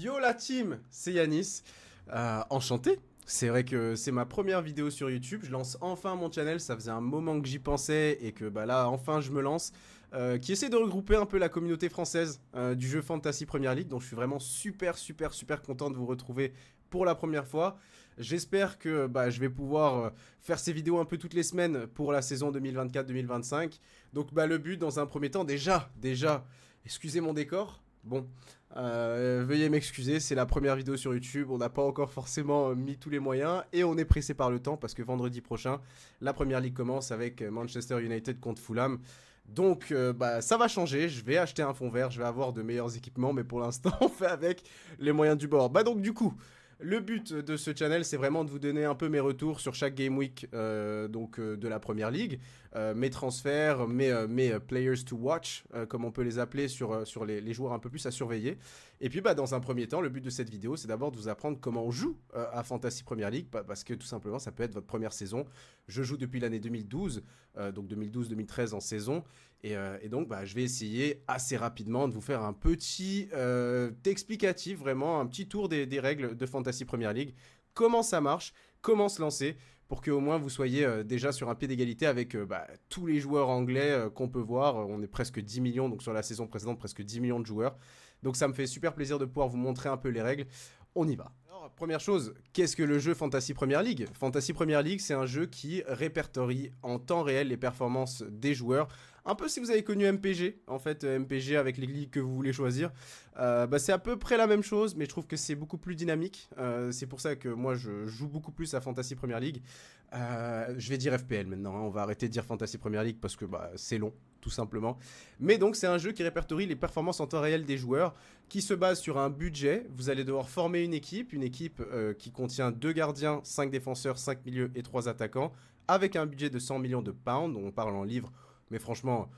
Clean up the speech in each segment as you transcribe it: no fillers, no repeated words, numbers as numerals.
Yo la team, c'est Yanis. Enchanté. C'est vrai que c'est ma première vidéo sur YouTube. Je lance enfin mon channel. Ça faisait un moment que j'y pensais et que bah là, enfin, je me lance. Qui essaie de regrouper un peu la communauté française du jeu Fantasy Premier League. Donc je suis vraiment super content de vous retrouver pour la première fois. J'espère que bah, je vais pouvoir faire ces vidéos un peu toutes les semaines pour la saison 2024-2025. Donc bah, le but dans un premier temps, déjà, excusez mon décor. Bon, veuillez m'excuser, c'est la première vidéo sur YouTube, on n'a pas encore forcément mis tous les moyens et on est pressé par le temps parce que vendredi prochain, la première ligue commence avec Manchester United contre Fulham. Donc bah, ça va changer, je vais acheter un fond vert, je vais avoir de meilleurs équipements, mais pour l'instant on fait avec les moyens du bord. Bah donc du coup, le but de ce channel, c'est vraiment de vous donner un peu mes retours sur chaque game week de la première ligue, mes transferts, mes players to watch, comme on peut les appeler sur les joueurs un peu plus à surveiller. Et puis, bah, dans un premier temps, le but de cette vidéo, c'est d'abord de vous apprendre comment on joue à Fantasy Premier League, parce que tout simplement, ça peut être votre première saison. Je joue depuis l'année 2012, donc 2012-2013 en saison. Et donc, bah, je vais essayer assez rapidement de vous faire un petit explicatif, vraiment un petit tour des règles de Fantasy Premier League. Comment ça marche, comment se lancer, pour qu'au moins vous soyez déjà sur un pied d'égalité avec bah, tous les joueurs anglais qu'on peut voir. On est presque 10 millions, donc sur la saison précédente, presque 10 millions de joueurs. Donc ça me fait super plaisir de pouvoir vous montrer un peu les règles. On y va. Alors, première chose, qu'est-ce que le jeu Fantasy Premier League? Fantasy Premier League, c'est un jeu qui répertorie en temps réel les performances des joueurs. Un peu si vous avez connu MPG, en fait, MPG avec les ligues que vous voulez choisir. Bah, c'est à peu près la même chose, mais je trouve que c'est beaucoup plus dynamique. C'est pour ça que moi, je joue beaucoup plus à Fantasy Premier League. Je vais dire FPL maintenant, hein. On va arrêter de dire Fantasy Premier League parce que bah, c'est long, tout simplement. Mais donc, c'est un jeu qui répertorie les performances en temps réel des joueurs, qui se base sur un budget. Vous allez devoir former une équipe qui contient 2 gardiens, 5 défenseurs, 5 milieux et 3 attaquants, avec un budget de 100 millions de pounds, on parle en livres, mais franchement,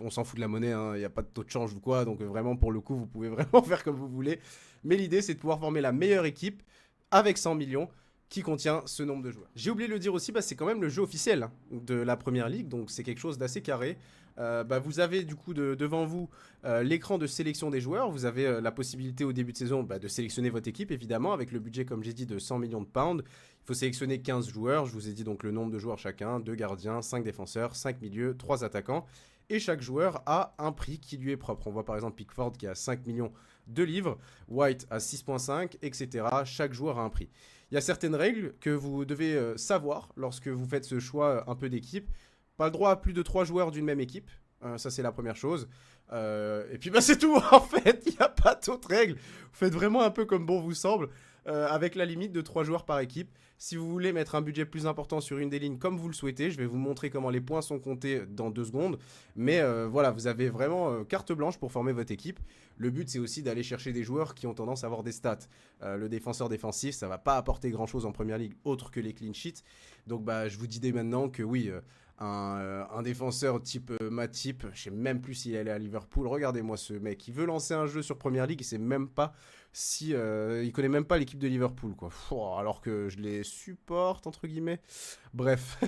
on s'en fout de la monnaie, hein. Il n'y a pas de taux de change ou quoi, donc vraiment pour le coup, vous pouvez vraiment faire comme vous voulez. Mais l'idée, c'est de pouvoir former la meilleure équipe avec 100 millions qui contient ce nombre de joueurs. J'ai oublié de le dire aussi, bah, c'est quand même le jeu officiel hein, de la Première Ligue, donc c'est quelque chose d'assez carré. Bah, vous avez du coup devant vous l'écran de sélection des joueurs. Vous avez la possibilité au début de saison bah, de sélectionner votre équipe, évidemment, avec le budget, comme j'ai dit, de 100 millions de pounds. Il faut sélectionner 15 joueurs. Je vous ai dit donc le nombre de joueurs chacun, 2 gardiens, 5 défenseurs, 5 milieux, 3 attaquants. Et chaque joueur a un prix qui lui est propre. On voit par exemple Pickford qui a 5 millions de livres, White à 6,5, etc. Chaque joueur a un prix. Il y a certaines règles que vous devez savoir lorsque vous faites ce choix un peu d'équipe. Pas le droit à plus de 3 joueurs d'une même équipe. Ça, c'est la première chose. Et puis, bah, c'est tout, en fait. Il n'y a pas d'autres règles. Vous faites vraiment un peu comme bon vous semble, avec la limite de 3 joueurs par équipe. Si vous voulez mettre un budget plus important sur une des lignes comme vous le souhaitez, je vais vous montrer comment les points sont comptés dans 2 secondes. Mais voilà, vous avez vraiment carte blanche pour former votre équipe. Le but, c'est aussi d'aller chercher des joueurs qui ont tendance à avoir des stats. Le défenseur défensif, ça va pas apporter grand-chose en Première Ligue autre que les clean sheets. Donc, bah, je vous dis dès maintenant que oui... un défenseur type Matip, je sais même plus s'il est allé à Liverpool. Regardez-moi ce mec, il veut lancer un jeu sur Premier League, il sait même pas si il connaît même pas l'équipe de Liverpool quoi. Alors que je les supporte entre guillemets. Bref,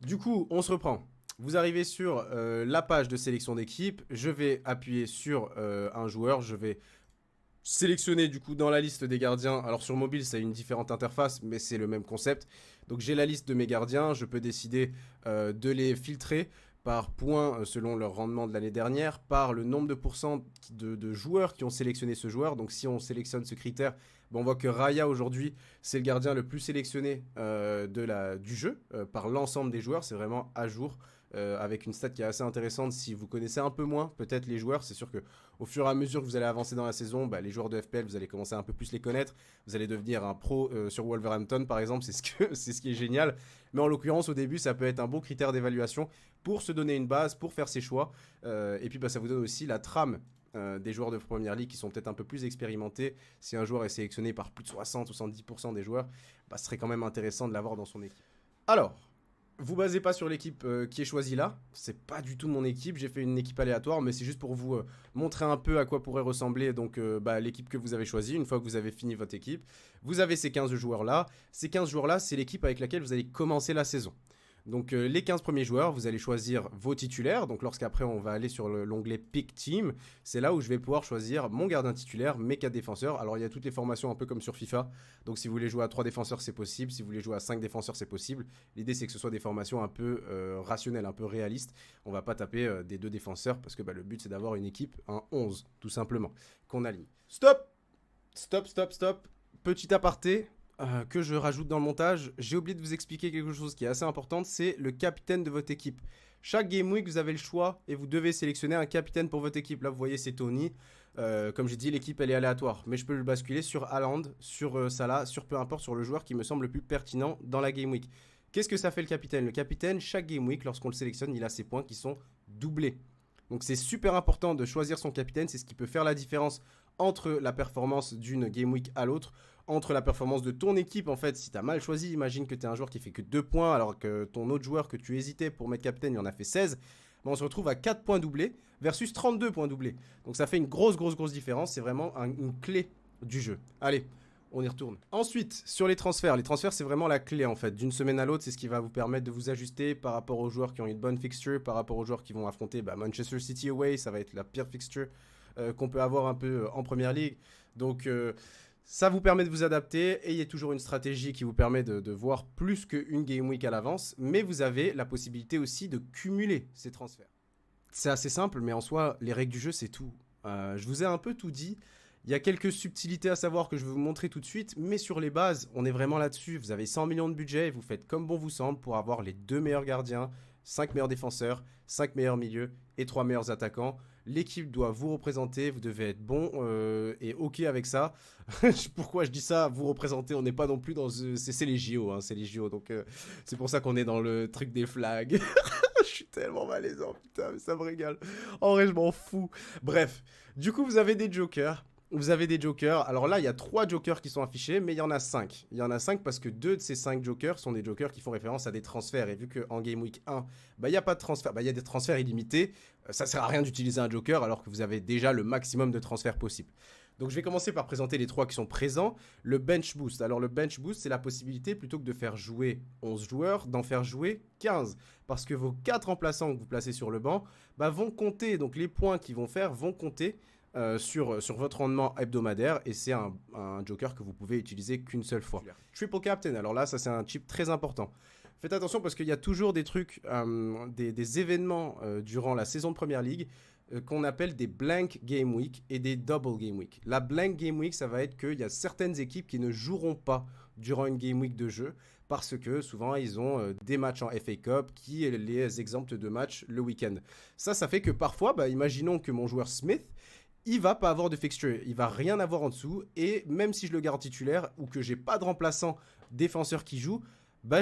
du coup, on se reprend. Vous arrivez sur la page de sélection d'équipe, je vais appuyer sur un joueur, je vais sélectionner du coup dans la liste des gardiens. Alors sur mobile, ça a une différente interface, mais c'est le même concept. Donc j'ai la liste de mes gardiens, je peux décider de les filtrer par points selon leur rendement de l'année dernière, par le nombre de pourcents de joueurs qui ont sélectionné ce joueur. Donc si on sélectionne ce critère, ben, on voit que Raya aujourd'hui, c'est le gardien le plus sélectionné du jeu par l'ensemble des joueurs. C'est vraiment à jour. Avec une stat qui est assez intéressante si vous connaissez un peu moins peut-être les joueurs. C'est sûr que au fur et à mesure que vous allez avancer dans la saison, bah, les joueurs de FPL, vous allez commencer à un peu plus les connaître. Vous allez devenir un pro sur Wolverhampton par exemple, c'est ce qui est génial. Mais en l'occurrence au début ça peut être un bon critère d'évaluation pour se donner une base, pour faire ses choix. Et puis bah, ça vous donne aussi la trame des joueurs de Première Ligue qui sont peut-être un peu plus expérimentés. Si un joueur est sélectionné par plus de 60 ou 70% des joueurs, bah, ce serait quand même intéressant de l'avoir dans son équipe. Alors, vous basez pas sur l'équipe qui est choisie là, c'est pas du tout mon équipe, j'ai fait une équipe aléatoire, mais c'est juste pour vous montrer un peu à quoi pourrait ressembler donc bah, l'équipe que vous avez choisie. Une fois que vous avez fini votre équipe, vous avez ces 15 joueurs là. Ces 15 joueurs là, c'est l'équipe avec laquelle vous allez commencer la saison. Donc les 15 premiers joueurs, vous allez choisir vos titulaires. Donc lorsqu'après on va aller sur l'onglet Pick Team, c'est là où je vais pouvoir choisir mon gardien titulaire, mes 4 défenseurs. Alors il y a toutes les formations un peu comme sur FIFA. Donc si vous voulez jouer à 3 défenseurs, c'est possible. Si vous voulez jouer à 5 défenseurs, c'est possible. L'idée c'est que ce soit des formations un peu rationnelles, un peu réalistes. On va pas taper des 2 défenseurs parce que le but c'est d'avoir une équipe, un 11 tout simplement, qu'on aligne. Stop. Petit aparté. Que je rajoute dans le montage, j'ai oublié de vous expliquer quelque chose qui est assez important, c'est le capitaine de votre équipe. Chaque Game Week, vous avez le choix et vous devez sélectionner un capitaine pour votre équipe. Là, vous voyez, c'est Tony. Comme j'ai dit, l'équipe, elle est aléatoire. Mais je peux le basculer sur Haaland, sur Salah, sur peu importe, sur le joueur qui me semble le plus pertinent dans la Game Week. Qu'est-ce que ça fait le capitaine? Le capitaine, chaque Game Week, lorsqu'on le sélectionne, il a ses points qui sont doublés. Donc c'est super important de choisir son capitaine. C'est ce qui peut faire la différence entre la performance d'une Game Week à l'autre, entre la performance de ton équipe. En fait, si tu as mal choisi, imagine que tu es un joueur qui fait que 2 points alors que ton autre joueur que tu hésitais pour mettre capitaine, il en a fait 16. On se retrouve à 4 points doublés versus 32 points doublés. Donc ça fait une grosse différence. C'est vraiment une clé du jeu. Allez, on y retourne. Ensuite, sur les transferts. Les transferts, c'est vraiment la clé en fait. D'une semaine à l'autre, c'est ce qui va vous permettre de vous ajuster par rapport aux joueurs qui ont une bonne fixture, par rapport aux joueurs qui vont affronter Manchester City away. Ça va être la pire fixture qu'on peut avoir un peu en Première Ligue. Donc ça vous permet de vous adapter. Ayez toujours une stratégie qui vous permet de voir plus qu'une Game Week à l'avance. Mais vous avez la possibilité aussi de cumuler ces transferts. C'est assez simple, mais en soi, les règles du jeu, c'est tout. Je vous ai un peu tout dit. Il y a quelques subtilités à savoir que je vais vous montrer tout de suite, mais sur les bases, on est vraiment là-dessus. Vous avez 100 millions de budget et vous faites comme bon vous semble pour avoir les 2 meilleurs gardiens, 5 meilleurs défenseurs, 5 meilleurs milieux et 3 meilleurs attaquants. L'équipe doit vous représenter, vous devez être bon et ok avec ça. Pourquoi je dis ça, vous représenter, on n'est pas non plus dans... C'est les JO, hein, c'est les JO, donc c'est pour ça qu'on est dans le truc des flags. Je suis tellement malaisant, putain, mais ça me régale. En vrai, je m'en fous. Bref, du coup, vous avez des jokers. Alors là, il y a 3 jokers qui sont affichés, mais il y en a 5. Il y en a 5 parce que 2 de ces 5 jokers sont des jokers qui font référence à des transferts. Et vu qu'en Game Week 1, il n'y a pas de transfert, il y a des transferts illimités, ça ne sert à rien d'utiliser un joker alors que vous avez déjà le maximum de transferts possible. Donc je vais commencer par présenter les 3 qui sont présents. Le Bench Boost. Alors le Bench Boost, c'est la possibilité, plutôt que de faire jouer 11 joueurs, d'en faire jouer 15. Parce que vos 4 remplaçants que vous placez sur le banc vont compter. Donc les points qu'ils vont faire vont compter sur votre rendement hebdomadaire. Et c'est un joker que vous pouvez utiliser qu'une seule fois. Triple Captain. Alors là, ça c'est un chip très important. Faites attention parce qu'il y a toujours des trucs, des événements durant la saison de Première Ligue qu'on appelle des blank game week et des double game week. La blank game week, ça va être qu'il y a certaines équipes qui ne joueront pas durant une game week de jeu parce que souvent ils ont des matchs en FA Cup qui les exemptent de matchs le week-end. Ça fait que parfois, imaginons que mon joueur Smith, il va pas avoir de fixture, il va rien avoir en dessous et même si je le garde titulaire ou que j'ai pas de remplaçant défenseur qui joue,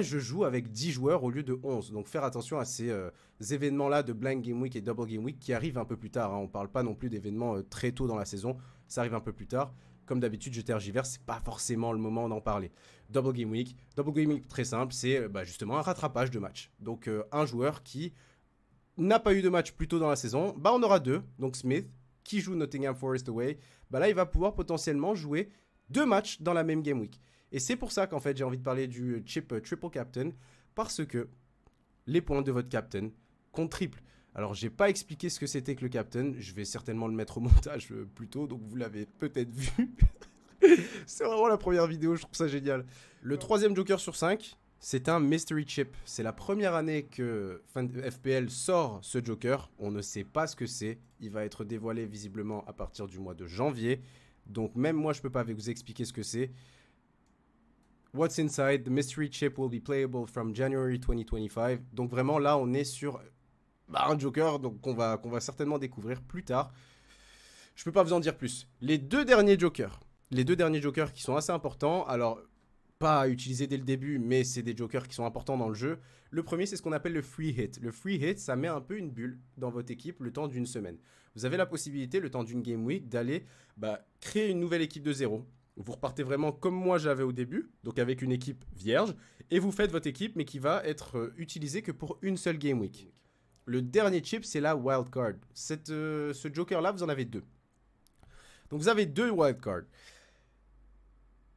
je joue avec 10 joueurs au lieu de 11. Donc faire attention à ces événements-là de blank game week et double game week qui arrivent un peu plus tard. Hein. On ne parle pas non plus d'événements très tôt dans la saison, ça arrive un peu plus tard. Comme d'habitude, je tergiverse, c'est pas forcément le moment d'en parler. Double game week très simple, c'est justement un rattrapage de match. Donc un joueur qui n'a pas eu de match plus tôt dans la saison, on aura 2. Donc Smith, qui joue Nottingham Forest away, là il va pouvoir potentiellement jouer 2 matchs dans la même game week. Et c'est pour ça qu'en fait j'ai envie de parler du chip Triple Captain, parce que les points de votre Captain comptent triple. Alors j'ai pas expliqué ce que c'était que le Captain, je vais certainement le mettre au montage plus tôt, donc vous l'avez peut-être vu. C'est vraiment la première vidéo, je trouve ça génial. Le 3e joker sur 5, c'est un Mystery Chip. C'est la première année que FPL sort ce joker, on ne sait pas ce que c'est. Il va être dévoilé visiblement à partir du mois de janvier, donc même moi je peux pas vous expliquer ce que c'est. What's inside? The mystery chip will be playable from January 2025. Donc vraiment là on est sur un joker qu'on va certainement découvrir plus tard. Je peux pas vous en dire plus. Les deux derniers jokers qui sont assez importants, alors pas à utiliser dès le début, mais c'est des jokers qui sont importants dans le jeu. Le premier, c'est ce qu'on appelle le free hit. Le free hit, ça met un peu une bulle dans votre équipe le temps d'une semaine. Vous avez la possibilité, le temps d'une game week, d'aller créer une nouvelle équipe de zéro. Vous repartez vraiment comme moi j'avais au début, donc avec une équipe vierge, et vous faites votre équipe, mais qui va être utilisée que pour une seule game week. Le dernier chip, c'est la wildcard. Ce joker-là, vous en avez 2. Donc vous avez 2 wildcards.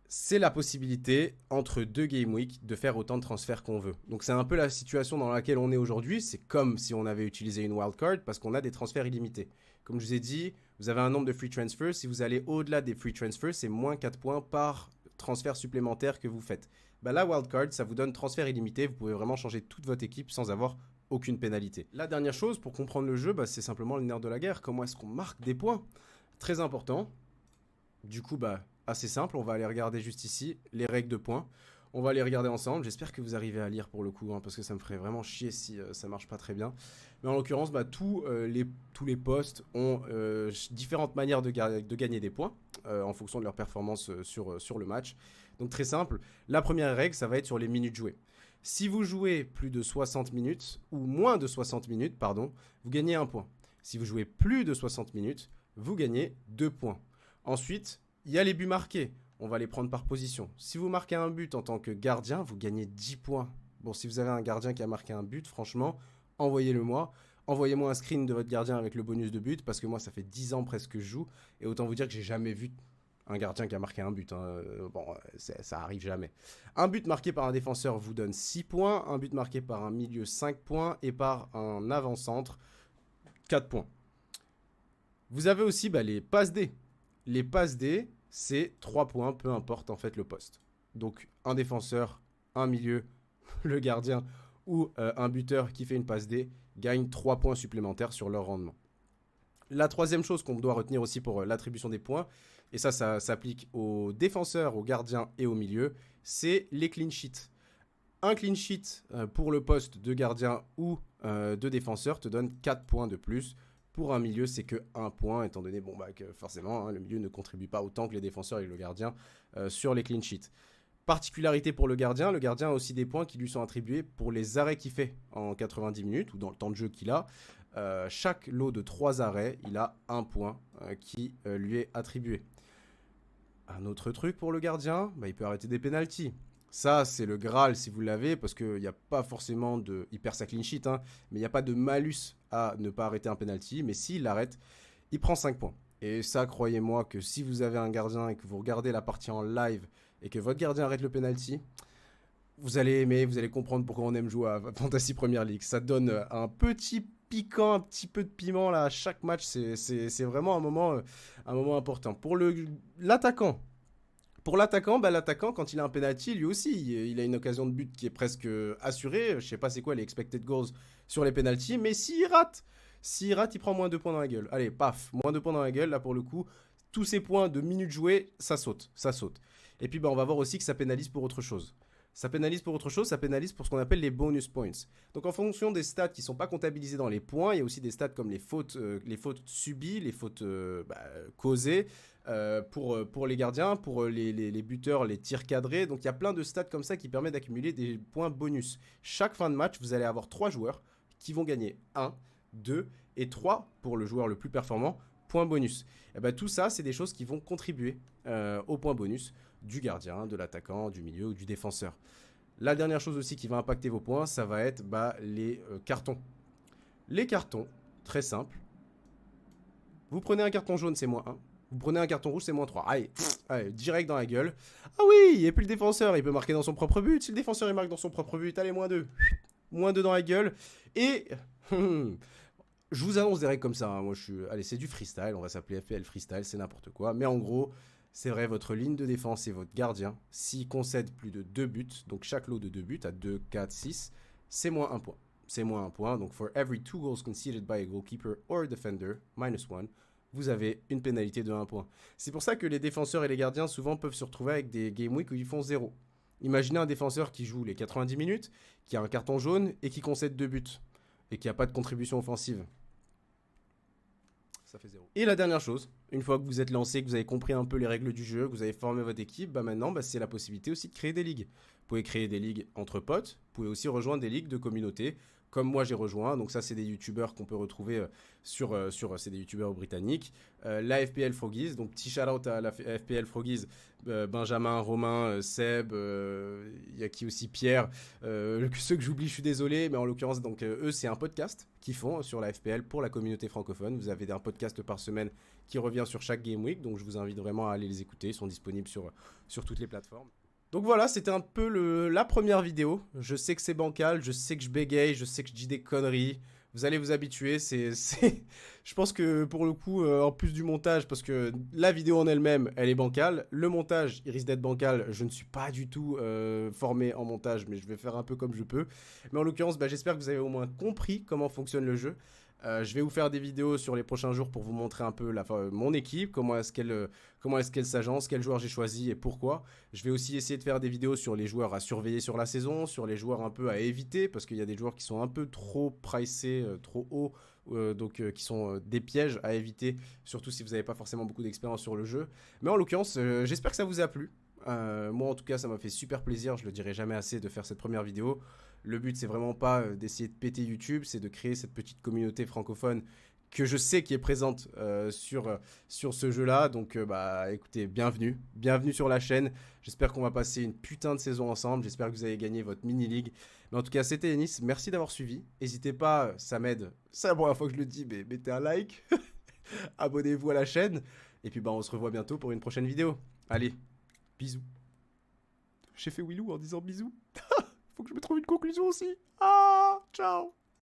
c'est la possibilité, entre 2 Game Week, de faire autant de transferts qu'on veut. Donc c'est un peu la situation dans laquelle on est aujourd'hui. C'est comme si on avait utilisé une wildcard parce qu'on a des transferts illimités. Comme je vous ai dit, vous avez un nombre de free transfers. Si vous allez au-delà des free transfers, c'est moins 4 points par transfert supplémentaire que vous faites. Bah, la wildcard, ça vous donne transfert illimité. Vous pouvez vraiment changer toute votre équipe sans avoir aucune pénalité. La dernière chose, pour comprendre le jeu, bah, c'est simplement le nerf de la guerre. Comment est-ce qu'on marque des points? Très important. Du coup, bah, assez simple. On va aller regarder juste ici les règles de points. On va les regarder ensemble. J'espère que vous arrivez à lire pour le coup, hein, parce que ça me ferait vraiment chier si ça marche pas très bien. Mais en l'occurrence, bah, tous les postes ont différentes manières de gagner des points en fonction de leur performance sur le match. Donc très simple. La première règle, ça va être sur les minutes jouées. Si vous jouez plus de 60 minutes, ou moins de 60 minutes, pardon, vous gagnez 1 point. Si vous jouez plus de 60 minutes, vous gagnez 2 points. Ensuite, il y a les buts marqués. On va les prendre par position. Si vous marquez un but en tant que gardien, vous gagnez 10 points. Bon, si vous avez un gardien qui a marqué un but, franchement, envoyez-le-moi. Envoyez-moi un screen de votre gardien avec le bonus de but, parce que moi, ça fait 10 ans presque que je joue. Et autant vous dire que j'ai jamais vu un gardien qui a marqué un but. Hein. Bon, ça arrive jamais. Un but marqué par un défenseur vous donne 6 points. Un but marqué par un milieu, 5 points. Et par un avant-centre, 4 points. Vous avez aussi les passes D. Les passes D, c'est 3 points, peu importe en fait le poste. Donc un défenseur, un milieu, le gardien ou un buteur qui fait une passe D gagne 3 points supplémentaires sur leur rendement. La troisième chose qu'on doit retenir aussi pour l'attribution des points, et ça s'applique aux défenseurs, aux gardiens et aux milieux, c'est les clean sheets. Un clean sheet pour le poste de gardien ou de défenseur te donne 4 points de plus. Pour un milieu, c'est que 1 point, étant donné que forcément, le milieu ne contribue pas autant que les défenseurs et le gardien sur les clean sheets. Particularité pour le gardien a aussi des points qui lui sont attribués pour les arrêts qu'il fait en 90 minutes ou dans le temps de jeu qu'il a. Chaque lot de 3 arrêts, il a 1 point qui lui est attribué. Un autre truc pour le gardien, il peut arrêter des pénaltys. Ça, c'est le Graal si vous l'avez, parce qu'il n'y a pas forcément de... Il perd sa clean sheet, hein, mais il n'y a pas de malus à ne pas arrêter un penalty. Mais s'il l'arrête, il prend 5 points. Et ça, croyez-moi que si vous avez un gardien et que vous regardez la partie en live et que votre gardien arrête le penalty, vous allez aimer, vous allez comprendre pourquoi on aime jouer à Fantasy Premier League. Ça donne un petit piquant, un petit peu de piment là à chaque match. C'est vraiment un moment important. Pour l'attaquant, l'attaquant, quand il a un penalty, lui aussi, il a une occasion de but qui est presque assurée. Je sais pas c'est quoi les expected goals sur les penalties, mais s'il rate, il prend moins 2 points dans la gueule. Allez, paf, moins 2 points dans la gueule, là pour le coup. Tous ces points de minutes jouées, ça saute. Et puis on va voir aussi que ça pénalise pour autre chose. Ça pénalise pour ce qu'on appelle les bonus points. Donc en fonction des stats qui ne sont pas comptabilisés dans les points, il y a aussi des stats comme les fautes subies, les fautes causées pour les gardiens, pour les buteurs, les tirs cadrés. Donc il y a plein de stats comme ça qui permettent d'accumuler des points bonus. Chaque fin de match, vous allez avoir 3 joueurs qui vont gagner 1, 2 et 3 pour le joueur le plus performant, points bonus. Et tout ça, c'est des choses qui vont contribuer aux points bonus du gardien, de l'attaquant, du milieu ou du défenseur. La dernière chose aussi qui va impacter vos points, ça va être les cartons. Les cartons, très simple. Vous prenez un carton jaune, c'est moins 1. Vous prenez un carton rouge, c'est moins 3. Allez, direct dans la gueule. Ah oui, et puis le défenseur, il peut marquer dans son propre but. Si le défenseur, il marque dans son propre but, allez, moins 2. Moins 2 dans la gueule. Et... je vous annonce des règles comme ça. Hein. Moi, allez, c'est du freestyle. On va s'appeler FPL freestyle, c'est n'importe quoi. Mais en gros... c'est vrai, votre ligne de défense et votre gardien, s'il concède plus de 2 buts, donc chaque lot de 2 buts à 2, 4, 6, c'est moins 1 point. C'est moins 1 point. Donc, for every 2 goals conceded by a goalkeeper or a defender, -1, vous avez une pénalité de 1 point. C'est pour ça que les défenseurs et les gardiens, souvent, peuvent se retrouver avec des game week où ils font 0. Imaginez un défenseur qui joue les 90 minutes, qui a un carton jaune et qui concède 2 buts, et qui n'a pas de contribution offensive. Ça fait 0. Et la dernière chose, une fois que vous êtes lancé, que vous avez compris un peu les règles du jeu, que vous avez formé votre équipe, maintenant, c'est la possibilité aussi de créer des ligues. Vous pouvez créer des ligues entre potes, vous pouvez aussi rejoindre des ligues de communauté comme moi j'ai rejoint. Donc ça, c'est des youtubeurs qu'on peut retrouver c'est des youtubeurs britanniques. La FPL Froggies, donc petit shout-out à la FPL Froggies, Benjamin, Romain, Seb, il y a qui aussi Pierre. Ceux que j'oublie, je suis désolé, mais en l'occurrence, donc eux, c'est un podcast qu'ils font sur la FPL pour la communauté francophone. Vous avez un podcast par semaine qui revient sur chaque Game Week, donc je vous invite vraiment à aller les écouter. Ils sont disponibles sur toutes les plateformes. Donc voilà, c'était un peu la première vidéo. Je sais que c'est bancal, je sais que je bégaye, je sais que je dis des conneries. Vous allez vous habituer, Je pense que pour le coup, en plus du montage, parce que la vidéo en elle-même, elle est bancale. Le montage, il risque d'être bancal. Je ne suis pas du tout formé en montage, mais je vais faire un peu comme je peux. Mais en l'occurrence, j'espère que vous avez au moins compris comment fonctionne le jeu. Je vais vous faire des vidéos sur les prochains jours pour vous montrer un peu mon équipe, comment est-ce qu'elle s'agence, quels joueurs j'ai choisi et pourquoi. Je vais aussi essayer de faire des vidéos sur les joueurs à surveiller sur la saison, sur les joueurs un peu à éviter, parce qu'il y a des joueurs qui sont un peu trop pricés, trop hauts, qui sont des pièges à éviter, surtout si vous n'avez pas forcément beaucoup d'expérience sur le jeu. Mais en l'occurrence, j'espère que ça vous a plu. Moi en tout cas ça m'a fait super plaisir, je le dirai jamais assez de faire cette première vidéo. Le but c'est vraiment pas d'essayer de péter YouTube, c'est de créer cette petite communauté francophone que je sais qui est présente sur ce jeu là. Donc écoutez, bienvenue sur la chaîne. J'espère qu'on va passer une putain de saison ensemble, j'espère que vous avez gagné votre mini-league. Mais en tout cas c'était Yanis, merci d'avoir suivi. N'hésitez pas, ça m'aide, c'est la première fois que je le dis, mais mettez un like, abonnez-vous à la chaîne. Et puis on se revoit bientôt pour une prochaine vidéo. Allez, bisous. J'ai fait Willou en disant bisous. Faut que je me trouve une conclusion aussi. Ah, ciao.